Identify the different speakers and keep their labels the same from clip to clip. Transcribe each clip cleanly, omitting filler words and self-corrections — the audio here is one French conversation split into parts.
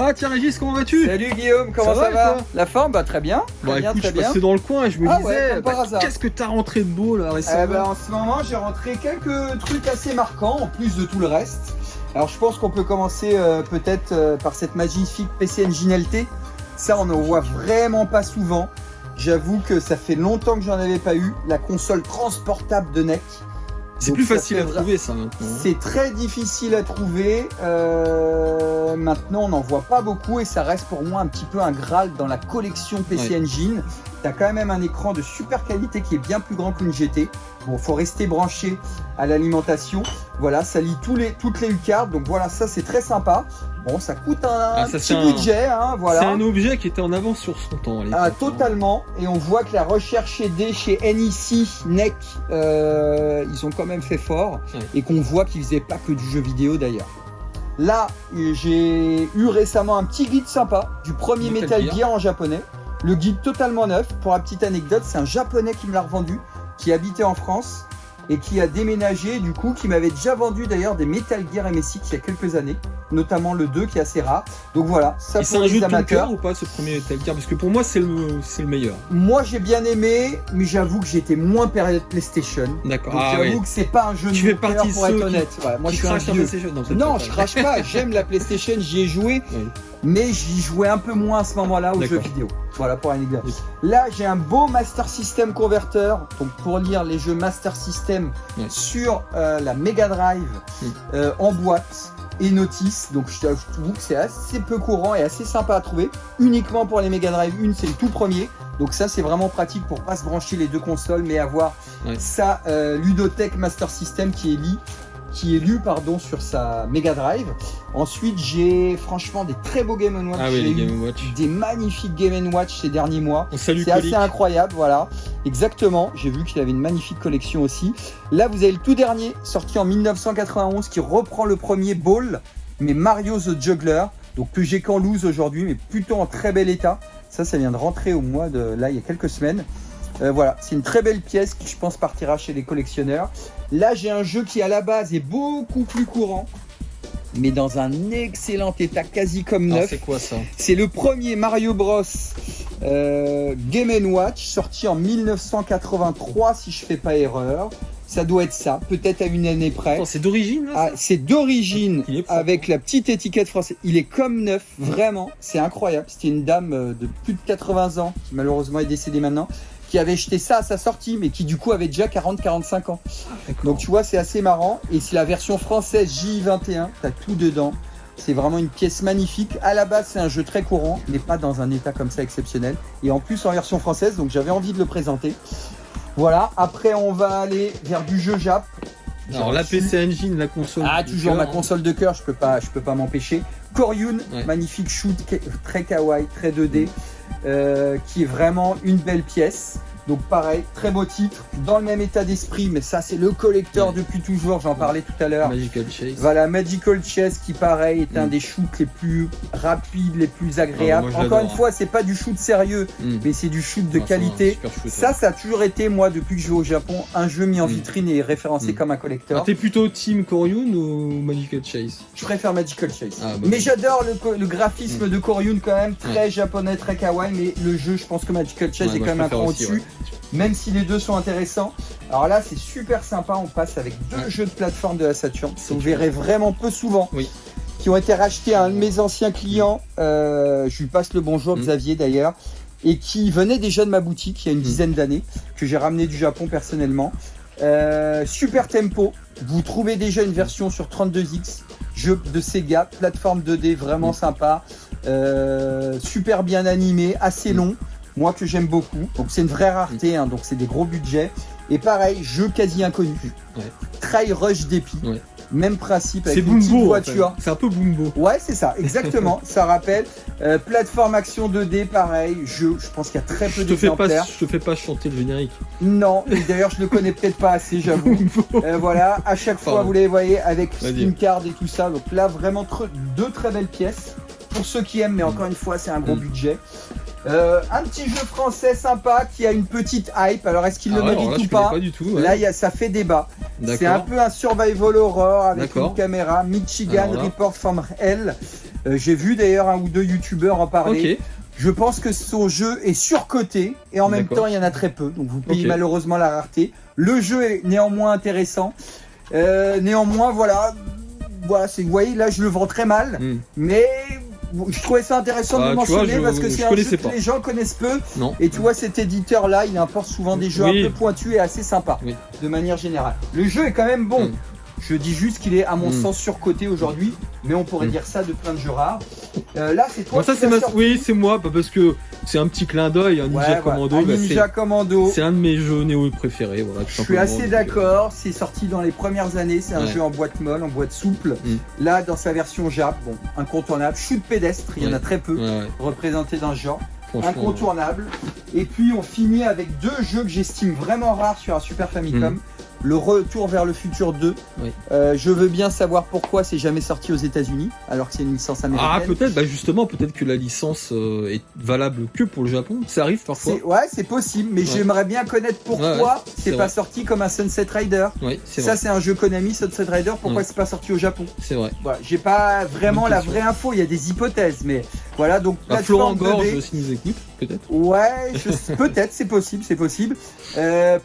Speaker 1: Ah tiens Régis, comment vas-tu?
Speaker 2: Salut Guillaume, comment ça va?
Speaker 1: toi?
Speaker 2: La forme, très bien.
Speaker 1: Bah
Speaker 2: Très bien,
Speaker 1: écoute,
Speaker 2: très
Speaker 1: je
Speaker 2: bien.
Speaker 1: passais dans le coin et je me
Speaker 2: Ah
Speaker 1: disais,
Speaker 2: ouais, comme par hasard.
Speaker 1: qu'est-ce que t'as rentré de beau là récemment?
Speaker 2: En ce moment, j'ai rentré quelques trucs assez marquants en plus de tout le reste. Alors je pense qu'on peut commencer peut-être par cette magnifique PC Engine LT. Ça, on n'en voit vraiment pas souvent. J'avoue que ça fait longtemps que j'en avais pas eu. La console transportable de NEC.
Speaker 1: C'est
Speaker 2: Donc
Speaker 1: plus
Speaker 2: ça
Speaker 1: facile
Speaker 2: fait
Speaker 1: à trouver ça maintenant.
Speaker 2: C'est très difficile à trouver. Maintenant, on n'en voit pas beaucoup et ça reste pour moi un petit peu un Graal dans la collection PC Engine. Tu as quand même un écran de super qualité qui est bien plus grand qu'une GT. Bon, faut rester branché à l'alimentation. Voilà, ça lit toutes les U-cards. Donc voilà, ça c'est très sympa. Bon, ça coûte un petit budget. Hein, voilà.
Speaker 1: C'est un objet qui était en avance sur son temps. À l'époque,
Speaker 2: totalement. Et on voit que la recherche aidée chez NEC, ils ont quand même fait fort. Et qu'on voit qu'ils faisaient pas que du jeu vidéo d'ailleurs. Là, j'ai eu récemment un petit guide sympa du premier Metal Gear en japonais. Le guide totalement neuf. Pour la petite anecdote, c'est un japonais qui me l'a revendu, qui habitait en France et qui a déménagé, du coup, qui m'avait déjà vendu d'ailleurs des Metal Gear MSX il y a quelques années, notamment le 2 qui est assez rare. Donc voilà, ça
Speaker 1: et
Speaker 2: pour les amateurs.
Speaker 1: ou pas ce premier Metal Gear? Parce que pour moi c'est le meilleur.
Speaker 2: Moi j'ai bien aimé, mais j'avoue que j'étais moins période PlayStation.
Speaker 1: D'accord.
Speaker 2: Donc j'avoue que c'est pas un jeu de
Speaker 1: tu fais partie
Speaker 2: pour être honnête. Moi je suis un vieux. Non, je crache pas. J'aime la PlayStation, j'y ai joué. Mais j'y jouais un peu moins à ce moment-là aux jeux vidéo. Voilà pour l'anecdote. Là, j'ai un beau Master System Converter. Donc pour lire les jeux Master System sur la Mega Drive en boîte et notice. Donc je t'avoue que c'est assez peu courant et assez sympa à trouver. Uniquement pour les Mega Drive 1, c'est le tout premier. Donc ça, c'est vraiment pratique pour pas se brancher les deux consoles, mais avoir sa Ludotech Master System qui est lu sur sa Mega Drive. Ensuite, j'ai franchement des très beaux Game & Watch. J'ai eu des magnifiques Game & Watch ces derniers mois. C'est assez incroyable, voilà. Exactement. J'ai vu qu'il avait une magnifique collection aussi. Là, vous avez le tout dernier, sorti en 1991, qui reprend le premier Ball, mais Mario the Juggler. Donc que j'ai qu'en loose aujourd'hui, mais plutôt en très bel état. Ça vient de rentrer au mois de là, il y a quelques semaines. Voilà, c'est une très belle pièce qui je pense partira chez les collectionneurs. Là j'ai un jeu qui à la base est beaucoup plus courant, mais dans un excellent état, quasi comme neuf.
Speaker 1: C'est quoi ça?
Speaker 2: C'est le premier Mario Bros Game & Watch, sorti en 1983 si je fais pas erreur. Ça doit être ça, peut-être à une année près.
Speaker 1: Attends, c'est d'origine là,
Speaker 2: c'est d'origine avec la petite étiquette française. Il est comme neuf, vraiment, c'est incroyable. C'était une dame de plus de 80 ans, qui malheureusement est décédée maintenant, qui avait jeté ça à sa sortie, mais qui du coup avait déjà 40-45 ans. Donc tu vois, c'est assez marrant. Et c'est la version française J21, t'as tout dedans. C'est vraiment une pièce magnifique. À la base, c'est un jeu très courant, mais pas dans un état comme ça exceptionnel. Et en plus en version française, donc j'avais envie de le présenter. Voilà, après on va aller vers du jeu Jap.
Speaker 1: Alors la PC Engine, la console.
Speaker 2: Toujours ma console de cœur, je peux pas m'empêcher. Koryun, magnifique shoot, très kawaii, très 2D, qui est vraiment une belle pièce. Donc pareil, très beau titre, dans le même état d'esprit, mais ça c'est le collecteur depuis toujours, j'en parlais tout à l'heure.
Speaker 1: Magical Chase.
Speaker 2: Voilà, Magical Chase qui pareil est un des shoots les plus rapides, les plus agréables. Encore une fois, c'est pas du shoot sérieux, mais c'est du shoot de qualité. Ça a toujours été, moi, depuis que je vais au Japon, un jeu mis en vitrine et référencé comme un collecteur.
Speaker 1: T'es plutôt team Koryun ou Magical Chase?
Speaker 2: Je préfère Magical Chase. Mais j'adore le graphisme de Koryun quand même, très japonais, très kawaii, mais le jeu, je pense que Magical Chase est quand même un cran au-dessus. Même si les deux sont intéressants. Alors là, c'est super sympa. On passe avec deux jeux de plateforme de la Saturn. Vous verrez vraiment peu souvent. Qui ont été rachetés à un de mes anciens clients. Je lui passe le bonjour, Xavier d'ailleurs. Et qui venait déjà de ma boutique il y a une dizaine d'années. Que j'ai ramené du Japon personnellement. Super Tempo. Vous trouvez déjà une version sur 32X. Jeu de Sega. Plateforme 2D vraiment sympa. Super bien animé. Assez long. Moi que j'aime beaucoup, donc c'est une vraie rareté, donc c'est des gros budgets. Et pareil, jeu quasi inconnu, Trail Rush d'Epi, Même principe avec
Speaker 1: C'est
Speaker 2: une petite
Speaker 1: Bumbo.
Speaker 2: voiture.
Speaker 1: C'est un peu Bumbo.
Speaker 2: Ouais, c'est ça, exactement. Ça rappelle. Plateforme action 2D, pareil. Je pense qu'il y a très peu
Speaker 1: Je te
Speaker 2: d'exemplaires.
Speaker 1: fais pas chanter le générique.
Speaker 2: Non, et d'ailleurs, je le connais peut-être pas assez, j'avoue. Voilà, à chaque fois,
Speaker 1: Pardon.
Speaker 2: vous les voyez avec
Speaker 1: Vas-y.
Speaker 2: Steam Card et tout ça. Donc là, vraiment deux très belles pièces. Pour ceux qui aiment, mais encore une fois, c'est un gros budget. Un petit jeu français sympa qui a une petite hype. Alors, est-ce qu'il le mérite
Speaker 1: là,
Speaker 2: ou
Speaker 1: je
Speaker 2: pas?
Speaker 1: connais pas du tout. Ouais.
Speaker 2: Là, ça fait débat. C'est un
Speaker 1: D'accord.
Speaker 2: peu un survival horror avec
Speaker 1: D'accord.
Speaker 2: une caméra. Michigan
Speaker 1: Alors là.
Speaker 2: Report from Hell. J'ai vu d'ailleurs un ou deux youtubeurs en parler.
Speaker 1: Ok.
Speaker 2: Je pense que son jeu est surcoté et en même
Speaker 1: D'accord.
Speaker 2: temps il y en a très peu, donc vous payez
Speaker 1: Ok.
Speaker 2: malheureusement la rareté. Le jeu est néanmoins intéressant. Néanmoins voilà, vous voyez là je le vends très mal, mais je trouvais ça intéressant de le
Speaker 1: Tu vois,
Speaker 2: mentionner parce que
Speaker 1: je
Speaker 2: c'est un jeu
Speaker 1: connaissais
Speaker 2: que
Speaker 1: pas.
Speaker 2: les gens connaissent peu.
Speaker 1: Non.
Speaker 2: Et tu vois cet éditeur là, il importe souvent des jeux
Speaker 1: Oui.
Speaker 2: un peu pointus et assez sympas
Speaker 1: Oui.
Speaker 2: de manière générale. Le jeu est quand même bon. Je dis juste qu'il est à mon sens surcoté aujourd'hui, mais on pourrait dire ça de plein de jeux rares. Là, c'est toi.
Speaker 1: Moi, ça,
Speaker 2: qui l'as sorti.
Speaker 1: Oui, c'est moi, parce que c'est un petit clin d'œil, un Ninja Commando.
Speaker 2: Un
Speaker 1: bah,
Speaker 2: Ninja Commando.
Speaker 1: c'est un de mes jeux néo préférés. Voilà,
Speaker 2: Je suis assez d'accord, c'est sorti dans les premières années, c'est un jeu en boîte molle, en boîte souple. Là, dans sa version Jap, bon, incontournable. Shoot pédestre, il y en a très peu représentés dans ce genre. Incontournable. Et puis, on finit avec deux jeux que j'estime vraiment rares sur un Super Famicom. Le Retour vers le futur 2. Je veux bien savoir pourquoi c'est jamais sorti aux États-Unis, alors que c'est une licence américaine.
Speaker 1: Ah, peut-être, bah justement, peut-être que la licence est valable que pour le Japon. Ça arrive parfois.
Speaker 2: Ouais, c'est possible, mais j'aimerais bien connaître pourquoi c'est pas
Speaker 1: vrai.
Speaker 2: sorti comme un Sunset Rider.
Speaker 1: Oui, c'est
Speaker 2: Ça,
Speaker 1: vrai.
Speaker 2: c'est un jeu Konami, Sunset Rider. Pourquoi c'est pas sorti au Japon?
Speaker 1: C'est vrai.
Speaker 2: Voilà, j'ai pas vraiment
Speaker 1: Bonne
Speaker 2: la
Speaker 1: question.
Speaker 2: vraie info, il y a des hypothèses, mais voilà, donc
Speaker 1: Florent
Speaker 2: plateforme
Speaker 1: Gorge,
Speaker 2: 2D.
Speaker 1: s'il nous écoute, peut-être.
Speaker 2: Ouais, peut-être, c'est possible, c'est possible.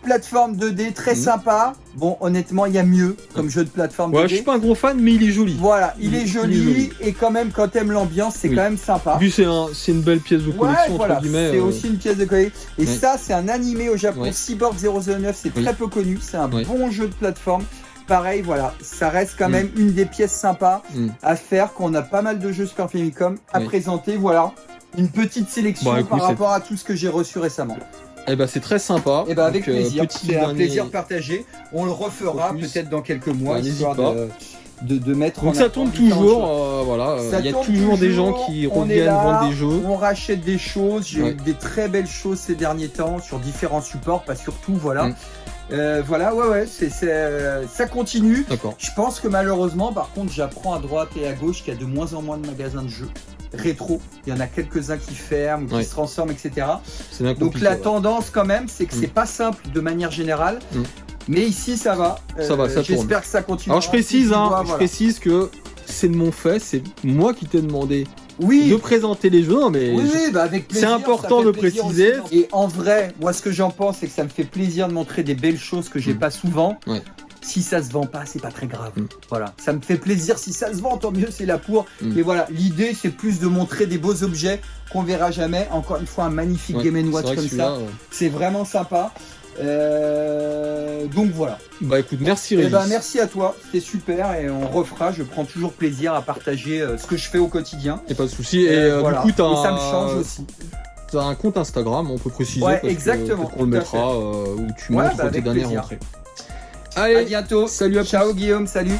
Speaker 2: Plateforme 2D très sympa. Bon, honnêtement, il y a mieux comme jeu de plateforme 2D.
Speaker 1: Ouais, je suis pas un gros fan, mais il est joli.
Speaker 2: Voilà, il est joli et quand même, quand t'aimes l'ambiance, c'est quand même sympa.
Speaker 1: Puis c'est une belle pièce de collection,
Speaker 2: voilà,
Speaker 1: entre guillemets.
Speaker 2: c'est aussi une pièce de collection. Et
Speaker 1: Ouais.
Speaker 2: ça, c'est un animé au Japon,
Speaker 1: Ouais.
Speaker 2: Cyborg 009, c'est très peu connu, c'est un
Speaker 1: Ouais.
Speaker 2: bon jeu de plateforme. Pareil, voilà, ça reste quand même une des pièces sympas à faire, qu'on a pas mal de jeux Super Famicom à présenter. Voilà, une petite sélection
Speaker 1: Bah, écoute,
Speaker 2: par rapport à tout ce que j'ai reçu récemment.
Speaker 1: Eh ben, c'est très sympa.
Speaker 2: Et ben avec
Speaker 1: Donc,
Speaker 2: plaisir,
Speaker 1: petit
Speaker 2: c'est un
Speaker 1: dernier
Speaker 2: plaisir partagé. On le refera
Speaker 1: focus.
Speaker 2: peut-être dans quelques mois,
Speaker 1: Ouais,
Speaker 2: histoire
Speaker 1: n'hésite
Speaker 2: de mettre
Speaker 1: Donc
Speaker 2: en
Speaker 1: ça
Speaker 2: avant
Speaker 1: tourne
Speaker 2: différentes
Speaker 1: toujours,
Speaker 2: choses.
Speaker 1: voilà.
Speaker 2: Ça
Speaker 1: Il y a
Speaker 2: tourne
Speaker 1: toujours des gens qui
Speaker 2: on est
Speaker 1: reviennent
Speaker 2: là,
Speaker 1: vendre des jeux.
Speaker 2: On rachète des choses. J'ai
Speaker 1: Ouais.
Speaker 2: eu des très belles choses ces derniers temps sur différents supports, pas surtout, voilà. Voilà, ça continue.
Speaker 1: D'accord.
Speaker 2: Je pense que malheureusement, par contre, j'apprends à droite et à gauche qu'il y a de moins en moins de magasins de jeux rétro. Il y en a quelques-uns qui ferment, qui se transforment, etc.
Speaker 1: C'est bien
Speaker 2: Donc
Speaker 1: compliqué,
Speaker 2: la
Speaker 1: ouais.
Speaker 2: tendance quand même, c'est que c'est pas simple de manière générale. Mais ici, ça va.
Speaker 1: Ça va, ça tourne.
Speaker 2: J'espère que ça continue.
Speaker 1: Alors je précise que c'est de mon fait, c'est moi qui t'ai demandé de présenter les jeux. Non, mais
Speaker 2: Oui, bah avec plaisir.
Speaker 1: c'est important de préciser.
Speaker 2: Et en vrai, moi ce que j'en pense, c'est que ça me fait plaisir de montrer des belles choses que j'ai pas souvent. Si ça se vend pas, c'est pas très grave. Voilà, ça me fait plaisir. Si ça se vend, tant mieux, c'est là pour. Mais voilà, l'idée c'est plus de montrer des beaux objets qu'on verra jamais. Encore une fois, un magnifique Game & Watch comme ça. C'est vraiment sympa. Donc voilà.
Speaker 1: Bah écoute, merci Régis.
Speaker 2: Merci à toi, c'était super et on refera. Je prends toujours plaisir à partager ce que je fais au quotidien.
Speaker 1: Et pas de souci. Et
Speaker 2: voilà.
Speaker 1: du coup,
Speaker 2: et ça me change aussi.
Speaker 1: T'as un compte Instagram, on peut préciser.
Speaker 2: Ouais,
Speaker 1: parce
Speaker 2: exactement.
Speaker 1: qu'on le mettra où tu montres tes dernières rentrées.
Speaker 2: Allez, à bientôt.
Speaker 1: Salut à
Speaker 2: Ciao Guillaume, salut.